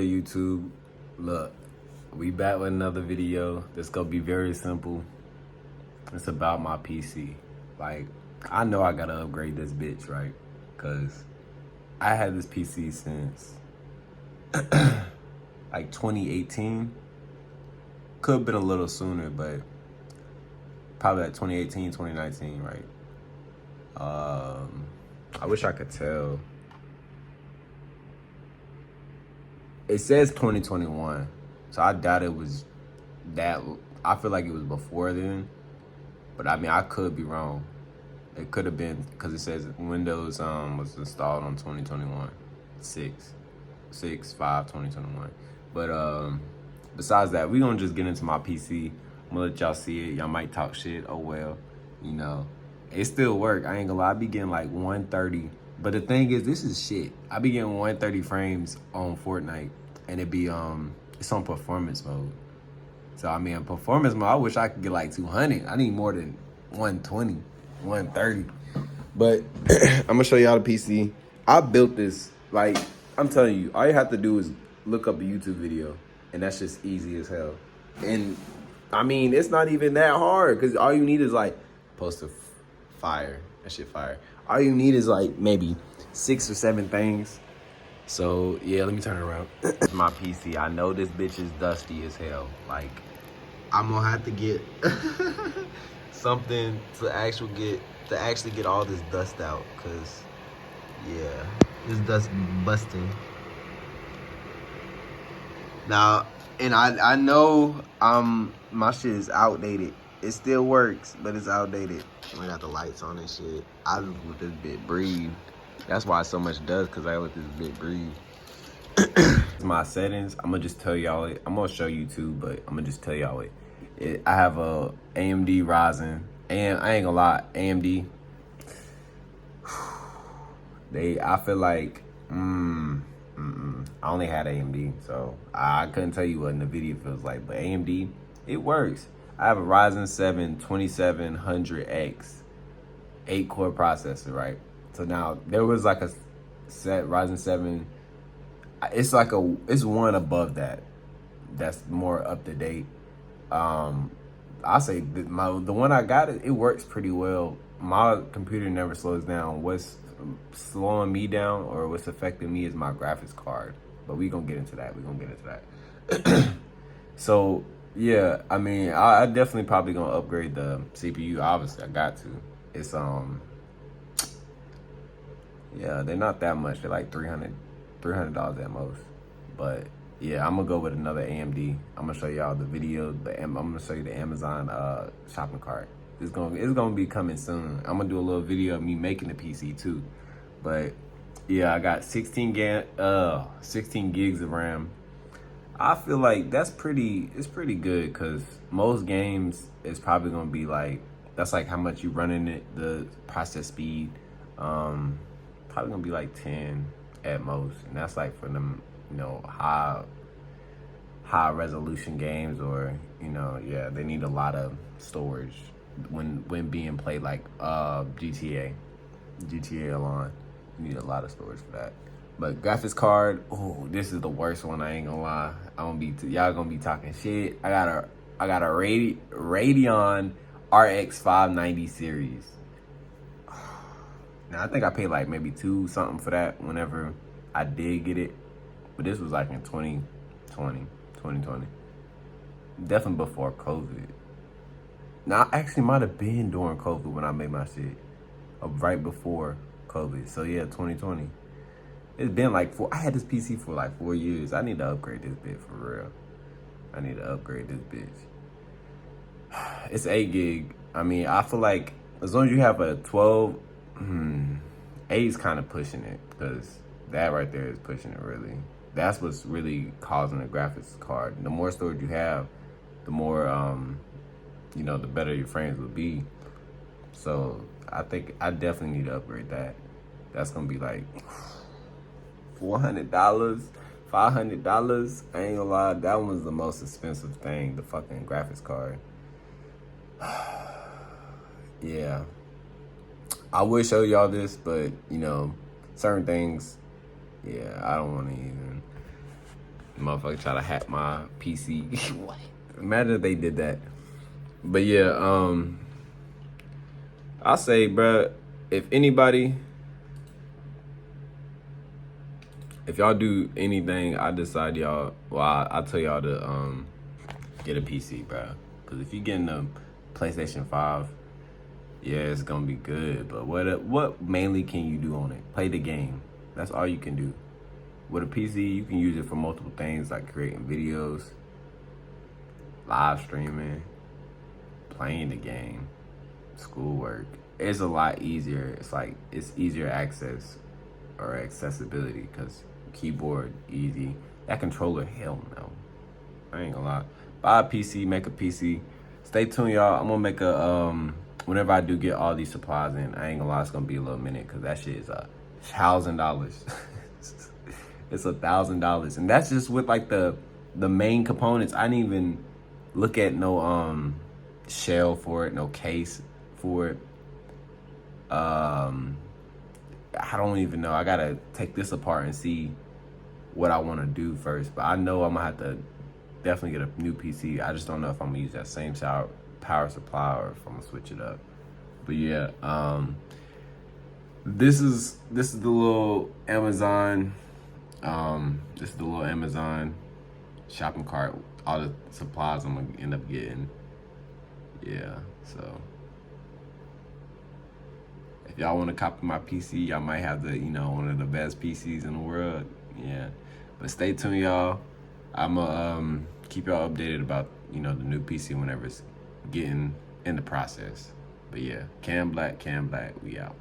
YouTube, look, we back with another video. This gonna be very simple. It's about my PC. Like, I know I gotta upgrade this bitch, right? Cause I had this PC since like 2018. Could have been a little sooner, but probably like 2018, 2019, right? I wish I could tell. It says 2021, so I doubt it was that. I feel like it was before then, but I mean I could be wrong. It could have been because it says Windows was installed on 2021, 6/5/2021. But besides that, we gonna just get into my PC. I'm gonna let y'all see it. Y'all might talk shit. Oh well, you know, it still work. I ain't gonna lie. I be getting like 130. But the thing is, this is shit. I be getting 130 frames on Fortnite, and it be it's on performance mode. So I mean, in performance mode, I wish I could get like 200. I need more than 120, 130. But I'm gonna show y'all the PC. I built this. Like, I'm telling you, all you have to do is look up a YouTube video, and that's just easy as hell. And I mean, it's not even that hard because all you need is like post a fire. That shit fire. All you need is like maybe 6 or 7 things. So yeah, let me turn it around. My PC. I know this bitch is dusty as hell. Like, I'm gonna have to get something to actually get all this dust out, cause yeah, this dust busting. Now, and I know my shit is outdated. It still works, but it's outdated. I got the lights on and shit. I just let this bit breathe. That's why so much dust, cause I let this bit breathe. My settings, I'm gonna just tell y'all it. I'm gonna show you too, but I'm gonna just tell y'all it. I have a AMD Ryzen, and I ain't gonna lie, AMD. I feel like, I only had AMD, so I couldn't tell you what NVIDIA feels like, but AMD, it works. I have a Ryzen 7 2700X 8-core processor, right? So now there was like a set Ryzen 7. It's one above that. That's more up to date. I say the one I got, it works pretty well. My computer never slows down. What's slowing me down or what's affecting me is my graphics card. But we gonna get into that. So yeah, I mean, I definitely probably gonna upgrade the CPU. Obviously, I got to. It's yeah, they're not that much. They're like $300 at most. But yeah, I'm gonna go with another AMD. I'm gonna show y'all the video. I'm gonna show you the Amazon shopping cart. It's gonna be coming soon. I'm gonna do a little video of me making the PC too. But yeah, I got 16 gigs of RAM. I feel like it's pretty good, because most games is probably gonna be like, that's like how much you running it, the process speed. Probably gonna be like 10 at most, and that's like for them, you know, high resolution games, or you know, yeah, they need a lot of storage when being played, like GTA Online. You need a lot of storage for that. But graphics card, oh, this is the worst one. I ain't gonna lie. Y'all gonna be talking shit. I got a Radeon RX 590 series. Now I think I paid like maybe $2 something for that whenever I did get it. But this was like in 2020. Definitely before COVID. Now, I actually might have been during COVID when I made my shit. Right before COVID. So yeah, 2020. It's been like I had this PC for like 4 years. I need to upgrade this bitch for real. I need to upgrade this bitch. It's 8 gig. I mean, I feel like as long as you have a 12, 8 is kind of pushing it, because that right there is pushing it really. That's what's really causing a graphics card. The more storage you have, the more, you know, the better your frames will be. So I think I definitely need to upgrade that. That's gonna be like $400, $500. I ain't gonna lie, that one was the most expensive thing, the fucking graphics card. Yeah, I would show y'all this, but you know, certain things, yeah, I don't want to even Motherfucker try to hack my PC. What? Imagine if they did that. But yeah, I'll say, bruh, if anybody, if y'all do anything, I decide y'all, well, I tell y'all to get a PC, bruh. Because if you getting a PlayStation 5, yeah, it's gonna be good. But what mainly can you do on it? Play the game. That's all you can do. With a PC, you can use it for multiple things like creating videos, live streaming, playing the game, schoolwork. It's a lot easier. It's like, it's easier access or accessibility because keyboard easy. That controller, hell no. I ain't gonna lie. Buy a PC, make a PC. Stay tuned, y'all. I'm gonna make a, whenever I do get all these supplies in, I ain't gonna lie, it's gonna be a little minute because that shit is $1,000. It's $1,000. And that's just with like the main components. I didn't even look at no shell for it, no case for it. I don't even know. I gotta take this apart and see what I want to do first. But I know I'm gonna have to definitely get a new PC. I just don't know if I'm gonna use that same power supply or if I'm gonna switch it up. But yeah, this is the little Amazon. This is the little Amazon shopping cart. All the supplies I'm gonna end up getting. Yeah, so. If y'all want to copy my PC, y'all might have the, one of the best PCs in the world. Yeah. But stay tuned, y'all. I'ma keep y'all updated about, the new PC whenever it's getting in the process. But yeah, Cam Black, we out.